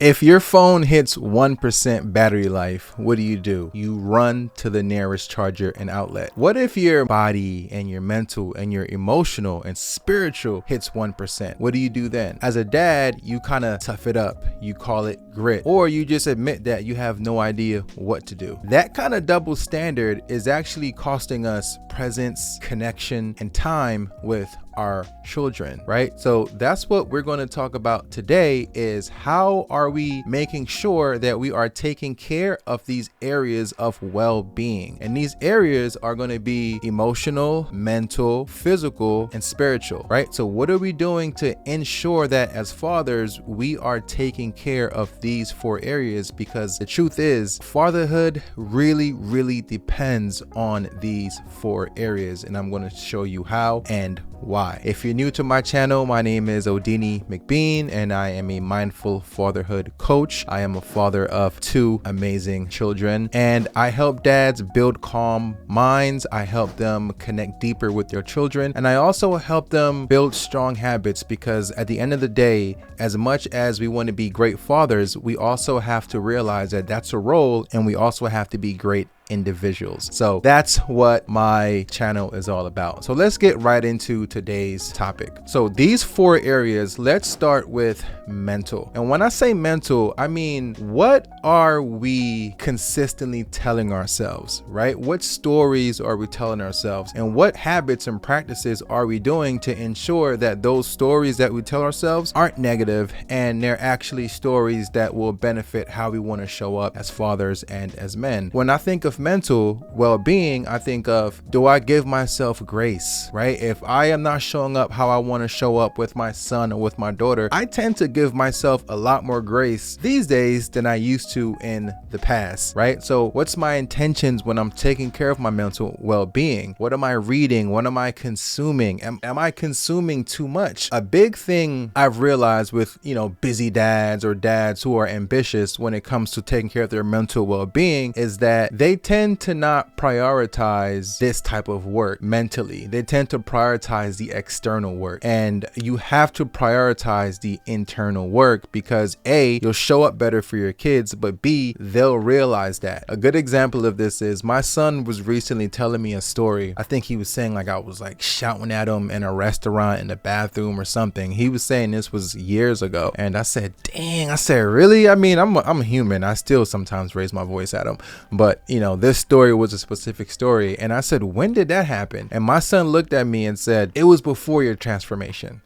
If your phone hits 1% battery life, what do? You run to the nearest charger and outlet. What if your body and your mental and your emotional and spiritual hits 1%? What do you do then? As a dad, you kind of tough it up. You call it grit, or you just admit that you have no idea what to do. That kind of double standard is actually costing us presence, connection, and time with our children, right? So that's what we're going to talk about today, is how are we making sure that we are taking care of these areas of well-being. And these areas are going to be emotional, mental, physical, and spiritual, right? So what are we doing to ensure that as fathers, we are taking care of these 4 areas? Because the truth is, fatherhood really depends on these 4 areas. And I'm going to show you how and why. If you're new to my channel, my name is Odini McBean and I am a mindful fatherhood coach. I am a father of 2 amazing children and I help dads build calm minds. I help them connect deeper with their children, and I also help them build strong habits, because at the end of the day, as much as we want to be great fathers, we also have to realize that that's a role, and we also have to be great individuals. So that's what my channel is all about. So let's get right into today's topic. So these 4 areas, let's start with mental. And when I say mental, I mean, what are we consistently telling ourselves, right? What stories are we telling ourselves, and what habits and practices are we doing to ensure that those stories that we tell ourselves aren't negative and they're actually stories that will benefit how we want to show up as fathers and as men? When I think of mental well-being, I think of, do I give myself grace, right? If I am not showing up how I want to show up with my son or with my daughter, I tend to give myself a lot more grace these days than I used to in the past, right? So what's my intentions when I'm taking care of my mental well-being? What am I reading? What am I consuming? Am I consuming too much? A big thing I've realized with, busy dads or dads who are ambitious when it comes to taking care of their mental well-being is that they tend to not prioritize this type of work mentally. They tend to prioritize the external work, and you have to prioritize the internal work, because A, you'll show up better for your kids, but B, they'll realize that. A good example of this is my son was recently telling me a story. I think he was saying like I was like shouting at him in a restaurant in the bathroom or something. He was saying this was years ago, and I said, dang, I said, really? I mean, I'm a human. I still sometimes raise my voice at him, but this story was a specific story. And I said, when did that happen? And my son looked at me and said, it was before your transformation.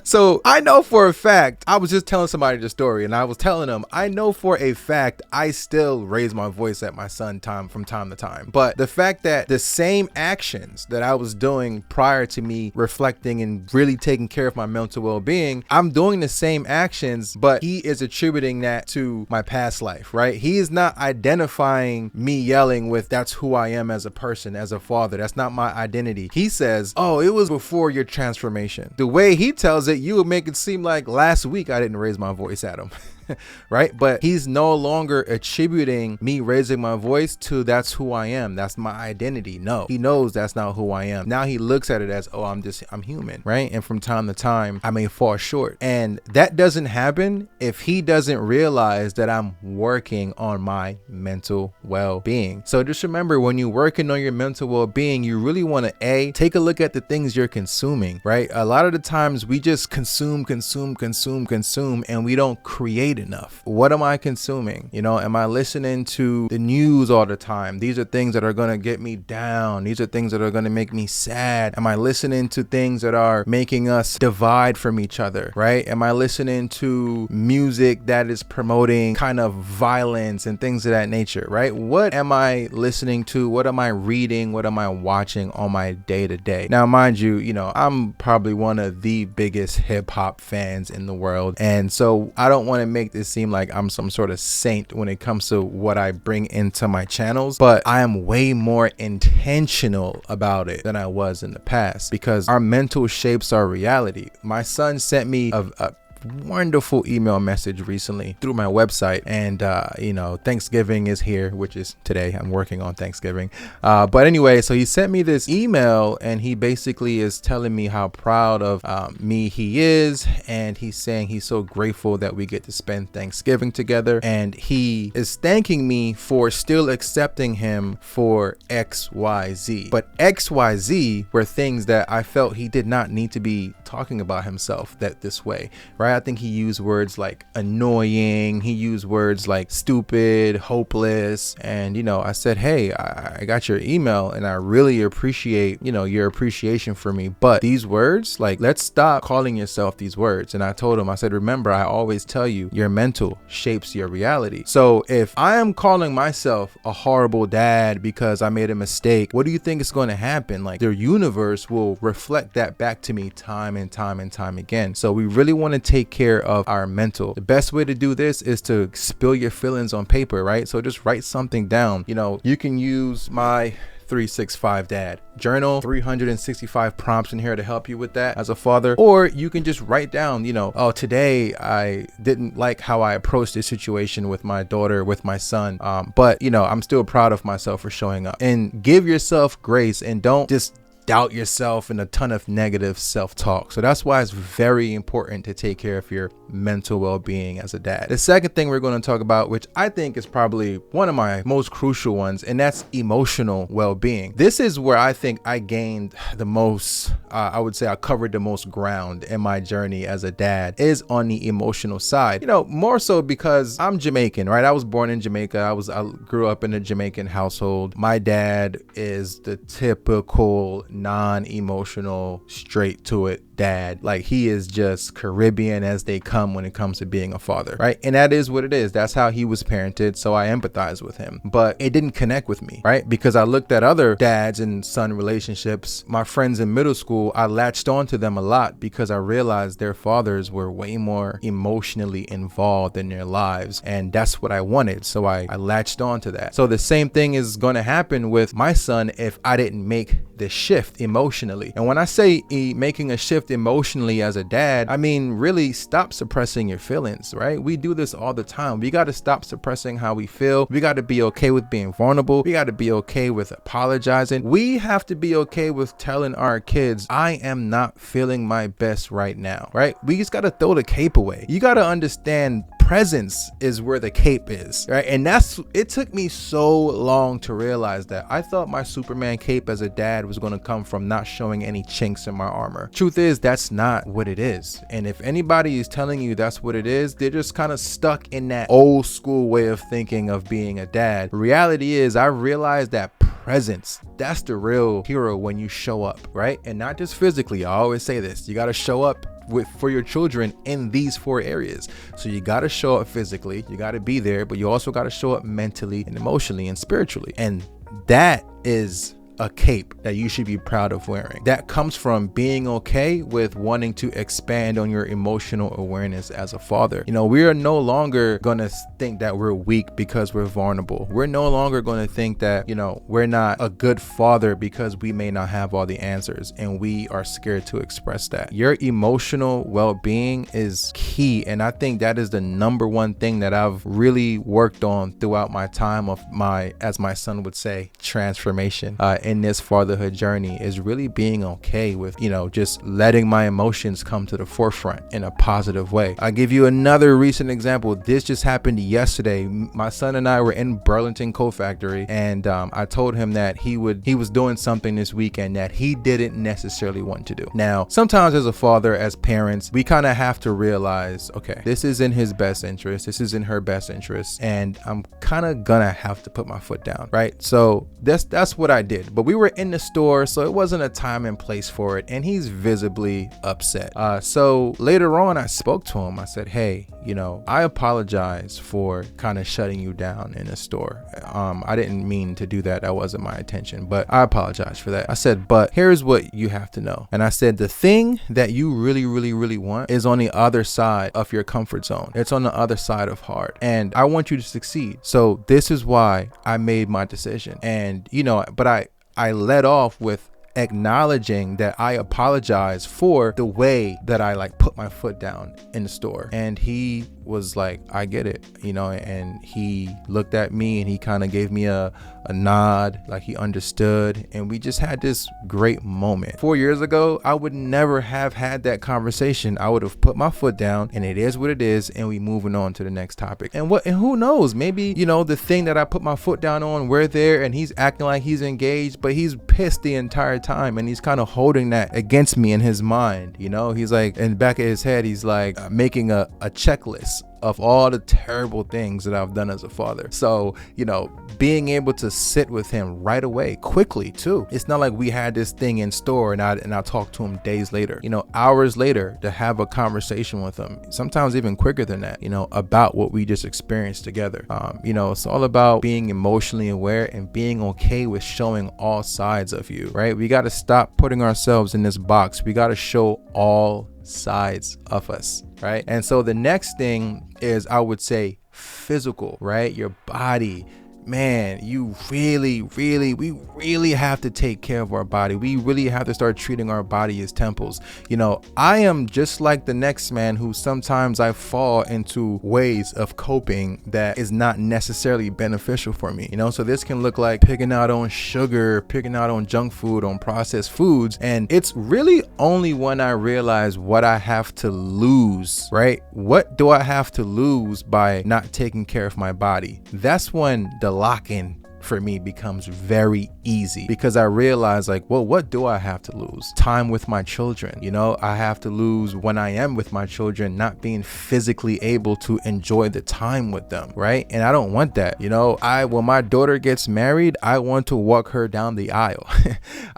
So I know for a fact, I was just telling somebody the story, and I was telling them, I know for a fact I still raise my voice at my son from time to time. But the fact that the same actions that I was doing prior to me reflecting and really taking care of my mental well-being, I'm doing the same actions, but he is attributing that to my past life, right? He is not identifying me yelling with, that's who I am as a person, as a father. That's not my identity. He says, oh, it was before your transformation. The way he tells it, you would make it seem like last week I didn't raise my voice at him. Right? But he's no longer attributing me raising my voice to that's who I am. That's my identity. No, he knows that's not who I am. Now he looks at it as, oh, I'm human, right? And from time to time, I may fall short. And that doesn't happen if he doesn't realize that I'm working on my mental well-being. So just remember, when you're working on your mental well-being, you really want to take a look at the things you're consuming, right? A lot of the times we just consume, and we don't create enough. What am I consuming? Am I listening to the news all the time? These are things that are going to get me down. These are things that are going to make me sad. Am I listening to things that are making us divide from each other, right? Am I listening to music that is promoting kind of violence and things of that nature, right? What am I listening to? What am I reading? What am I watching on my day-to-day? Now, mind you, I'm probably one of the biggest hip hop fans in the world, and so I don't want to make this seem like I'm some sort of saint when it comes to what I bring into my channels, but I am way more intentional about it than I was in the past, because our mental shapes our reality. My son sent me a wonderful email message recently through my website. And, Thanksgiving is here, which is today. I'm working on Thanksgiving. But anyway, so he sent me this email and he basically is telling me how proud of me he is. And he's saying he's so grateful that we get to spend Thanksgiving together. And he is thanking me for still accepting him for XYZ. But XYZ were things that I felt he did not need to be talking about himself this way, right? I think he used words like annoying. He used words like stupid, hopeless. And, I said, hey, I got your email and I really appreciate, your appreciation for me. But these words, like, let's stop calling yourself these words. And I told him, I said, remember, I always tell you your mental shapes your reality. So if I am calling myself a horrible dad because I made a mistake, what do you think is going to happen? Like, the universe will reflect that back to me time and time and time again. So we really want to take care of our mental. The best way to do this is to spill your feelings on paper, right? So just write something down. You can use my 365 dad journal, 365 prompts in here to help you with that as a father. Or you can just write down, oh, today I didn't like how I approached this situation with my daughter, with my son. But I'm still proud of myself for showing up. And give yourself grace and don't just doubt yourself and a ton of negative self-talk. So that's why it's very important to take care of your mental well-being as a dad. The second thing we're going to talk about, which I think is probably one of my most crucial ones, and that's emotional well-being. This is where I think I gained the most, I would say I covered the most ground in my journey as a dad, is on the emotional side. More so because I'm Jamaican, right? I was born in Jamaica. I grew up in a Jamaican household. My dad is the typical non-emotional, straight to it dad. Like, he is just Caribbean as they come when it comes to being a father, right? And that is what it is. That's how he was parented. So I empathize with him, but it didn't connect with me, right? Because I looked at other dads and son relationships. My friends in middle school, I latched on to them a lot because I realized their fathers were way more emotionally involved in their lives. And that's what I wanted. So I latched on to that. So the same thing is going to happen with my son if I didn't make the shift emotionally. And when I say making a shift emotionally as a dad, I mean, really stop suppressing your feelings, right? We do this all the time. We got to stop suppressing how we feel. We got to be okay with being vulnerable. We got to be okay with apologizing. We have to be okay with telling our kids, I am not feeling my best right now, right? We just got to throw the cape away. You got to understand presence is where the cape is, right? And it took me so long to realize that. I thought my Superman cape as a dad was going to come from not showing any chinks in my armor. Truth is, that's not what it is. And if anybody is telling you that's what it is, they're just kind of stuck in that old school way of thinking of being a dad. Reality is, I realized that presence, that's the real hero when you show up, right? And not just physically. I always say this, you got to show up for your children in these 4 areas. So you got to show up physically, you got to be there, but you also got to show up mentally and emotionally and spiritually. And that is a cape that you should be proud of wearing. That comes from being okay with wanting to expand on your emotional awareness as a father. We are no longer going to think that we're weak because we're vulnerable. We're no longer going to think that, we're not a good father because we may not have all the answers and we are scared to express that. Your emotional well-being is key. And I think that is the number one thing that I've really worked on throughout my time of my, as my son would say, transformation in this fatherhood journey, is really being okay with, just letting my emotions come to the forefront in a positive way. I'll give you another recent example. This just happened yesterday. My son and I were in Burlington Coat Factory, and I told him that he was doing something this weekend that he didn't necessarily want to do. Now, sometimes as a father, as parents, we kind of have to realize, okay, this is in his best interest, this is in her best interest, and I'm kind of gonna have to put my foot down, right? So that's what I did. But we were in the store, so it wasn't a time and place for it, and he's visibly upset. So later on, I spoke to him. I said, hey, I apologize for kind of shutting you down in the store. I didn't mean to do that. That wasn't my intention, but I apologize for that. I said, but here's what you have to know. And I said, the thing that you really, really, really want is on the other side of your comfort zone. It's on the other side of hard. And I want you to succeed. So this is why I made my decision. And, but I led off with acknowledging that I apologize for the way that I like put my foot down in the store. And he was like, I get it, and he looked at me and he kind of gave me a nod, like he understood. And we just had this great moment. 4 years ago, I would never have had that conversation. I would have put my foot down and it is what it is, and we moving on to the next topic. And who knows, maybe, the thing that I put my foot down on, we're there and he's acting like he's engaged, but he's pissed the entire time and he's kind of holding that against me in his mind. He's like, in the back of his head, he's like making a checklist of all the terrible things that I've done as a father. So, being able to sit with him right away, quickly too. It's not like we had this thing in store and I talked to him days later, hours later, to have a conversation with him, sometimes even quicker than that, about what we just experienced together. It's all about being emotionally aware and being okay with showing all sides of you, right? We got to stop putting ourselves in this box. We got to show all sides of us, right? And so the next thing is, I would say, physical, right? Your body. Man, we really have to take care of our body. We really have to start treating our body as temples. I am just like the next man who sometimes I fall into ways of coping that is not necessarily beneficial for me. So this can look like picking out on sugar, picking out on junk food, on processed foods. And it's really only when I realize what I have to lose, right? What do I have to lose by not taking care of my body? That's when the lock-in for me becomes very easy, because I realize what do I have to lose? Time with my children. I have to lose when I am with my children, not being physically able to enjoy the time with them, right? And I don't want that. When my daughter gets married, I want to walk her down the aisle.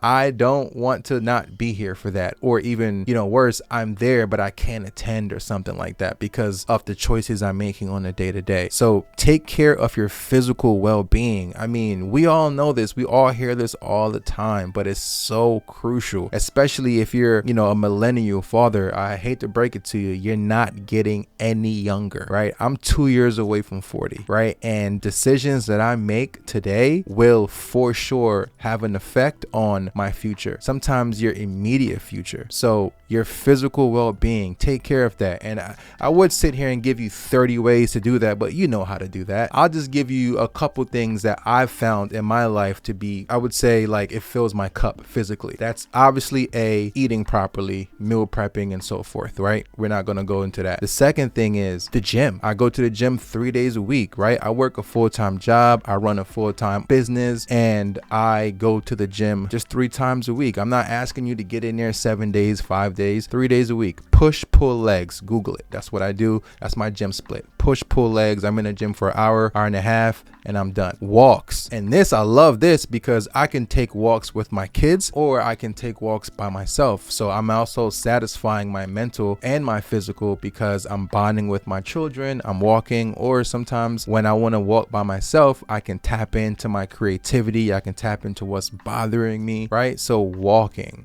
I don't want to not be here for that, or even, worse, I'm there but I can't attend or something like that because of the choices I'm making on a day-to-day. So take care of your physical well-being. We all know this. We all hear this all the time, but it's so crucial, especially if you're, a millennial father. I hate to break it to you. You're not getting any younger, right? I'm 2 years away from 40, right? And decisions that I make today will for sure have an effect on my future, sometimes your immediate future. So your physical well-being, take care of that. And I would sit here and give you 30 ways to do that, but you know how to do that. I'll just give you a couple things that I've found in my life to be, I would say, like, it fills my cup physically. That's obviously eating properly, meal prepping, and so forth, right? We're not going to go into that. The second thing is the gym. I go to the gym 3 days a week, right? I work a full-time job. I run a full-time business, and I go to the gym just 3 times a week. I'm not asking you to get in there 7 days, 5 days, 3 days a week. Push, pull legs. Google it. That's what I do. That's my gym split. Push, pull legs. I'm in the gym for an hour and a half, and I'm done. Walks. And I love this because I can take walks with my kids, or I can take walks by myself. So I'm also satisfying my mental and my physical because I'm bonding with my children. I'm walking, or sometimes when I want to walk by myself, I can tap into my creativity. I can tap into what's bothering me, right? So walking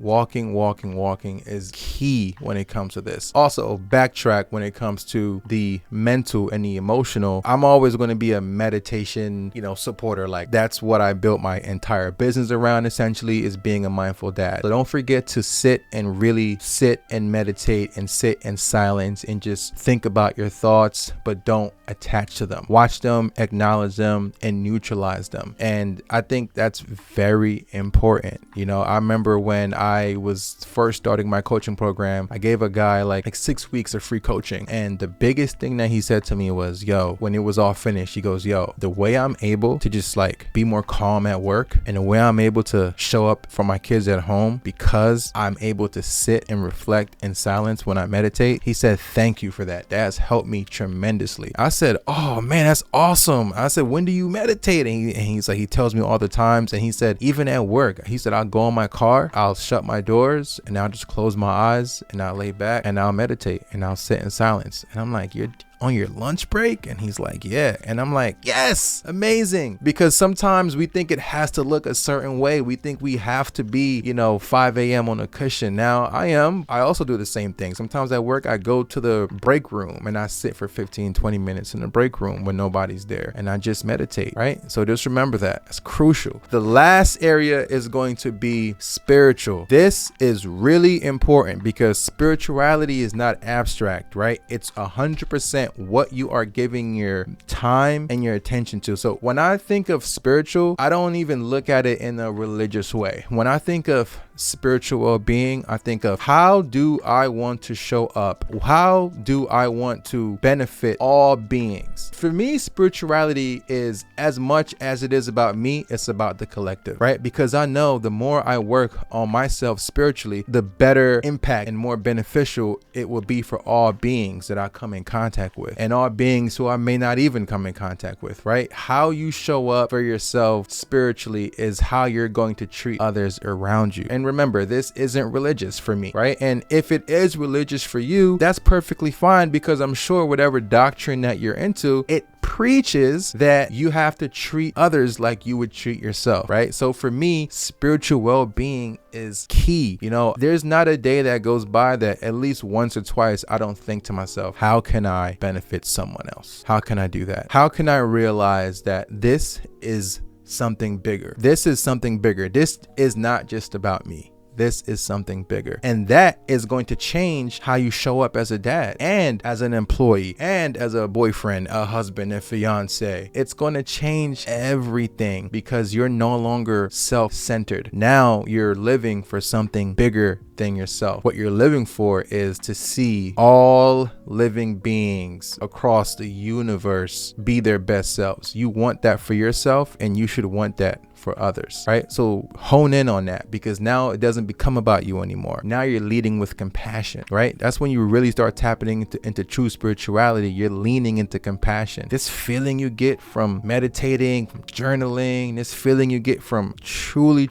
is key when it comes to this. Also, backtrack when it comes to the mental and the emotional. I'm always going to be a meditation, supporter. Like, that's what I built my entire business around, essentially, is being a mindful dad. So don't forget to sit and really sit and meditate and sit in silence and just think about your thoughts, but don't attach to them. Watch them, acknowledge them, and neutralize them. And I think that's very important. I remember when I was first starting my coaching program, I gave a guy like 6 weeks of free coaching. And the biggest thing that he said to me was, when it was all finished, he goes, the way I'm able to just be more calm at work, and the way I'm able to show up for my kids at home because I'm able to sit and reflect in silence when I meditate. He said, thank you for that. That has helped me tremendously. I said, oh man, that's awesome. I said, when do you meditate? And he's like, he tells me all the times. And he said, even at work, he said, I'll go in my car, I'll shut my doors, and I'll just close my eyes, and I'll lay back, and I'll meditate, and I'll sit in silence. And I'm like, on your lunch break? And he's like, yeah. And I'm like, yes, amazing. Because sometimes we think it has to look a certain way. We think we have to be, 5 a.m. on a cushion. Now I also do the same thing. Sometimes at work, I go to the break room and I sit for 15, 20 minutes in the break room when nobody's there. And I just meditate, right? So just remember that. It's crucial. The last area is going to be spiritual. This is really important because spirituality is not abstract, right? It's 100% what you are giving your time and your attention to. So when I think of spiritual, I don't even look at it in a religious way. When I think of spiritual well-being, I think of how do I want to show up? How do I want to benefit all beings? For me, spirituality is as much as it is about me, it's about the collective, right? Because I know the more I work on myself spiritually, the better impact and more beneficial it will be for all beings that I come in contact with and all beings who I may not even come in contact with, right? How you show up for yourself spiritually is how you're going to treat others around you. And remember, this isn't religious for me, right? And if it is religious for you, that's perfectly fine, because I'm sure whatever doctrine that you're into, it preaches that you have to treat others like you would treat yourself, right? So for me, spiritual well-being is key. There's not a day that goes by that at least once or twice I don't think to myself, how can I benefit someone else? How can I do that? How can I realize that this is something bigger? This is something bigger. This is not just about me. This is something bigger. And that is going to change how you show up as a dad and as an employee and as a boyfriend, a husband, a fiance. It's going to change everything because you're no longer self-centered. Now you're living for something bigger than yourself. What you're living for is to see all living beings across the universe be their best selves. You want that for yourself, and you should want that for others, right? So hone in on that, because now it doesn't become about you anymore. Now you're leading with compassion, right? That's when you really start tapping into true spirituality. You're leaning into compassion. This feeling you get from meditating, from journaling, this feeling you get from truly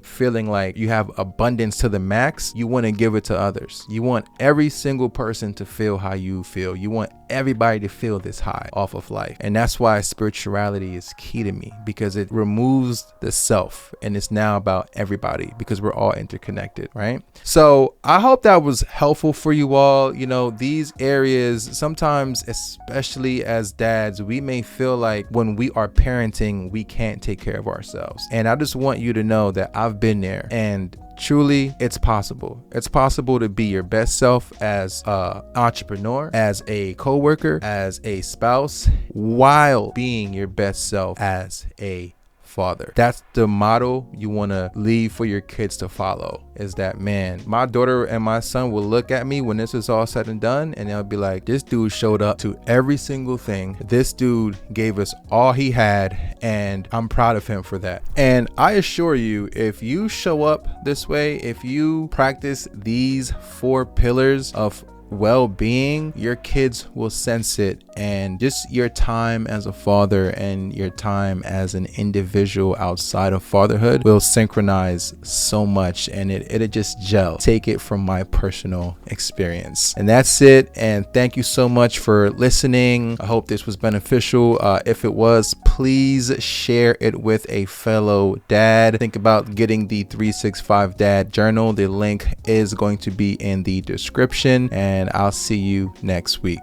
feeling like you have abundance to the max, you want to give it to others. You want every single person to feel how you feel. You want everybody to feel this high off of life. And that's why spirituality is key to me, because it removes the self and it's now about everybody, because we're all interconnected, right? So I hope that was helpful for you all. These areas, sometimes, especially as dads, we may feel like when we are parenting, we can't take care of ourselves. And I just want you to know that I've been there, and truly, it's possible. It's possible to be your best self as an entrepreneur, as a coworker, as a spouse, while being your best self as a father. That's the model you want to leave for your kids to follow, is that, man, my daughter and my son will look at me when this is all said and done, and they'll be like, this dude showed up to every single thing. This dude gave us all he had, and I'm proud of him for that. And I assure you, if you show up this way, if you practice these 4 pillars of well-being, your kids will sense it, and just your time as a father and your time as an individual outside of fatherhood will synchronize so much, and it'll just gel. Take it from my personal experience. And that's it, and thank you so much for listening. I hope this was beneficial. If it was, please share it with a fellow dad. Think about getting the 365 Dad Journal. The link is going to be in the description, and I'll see you next week.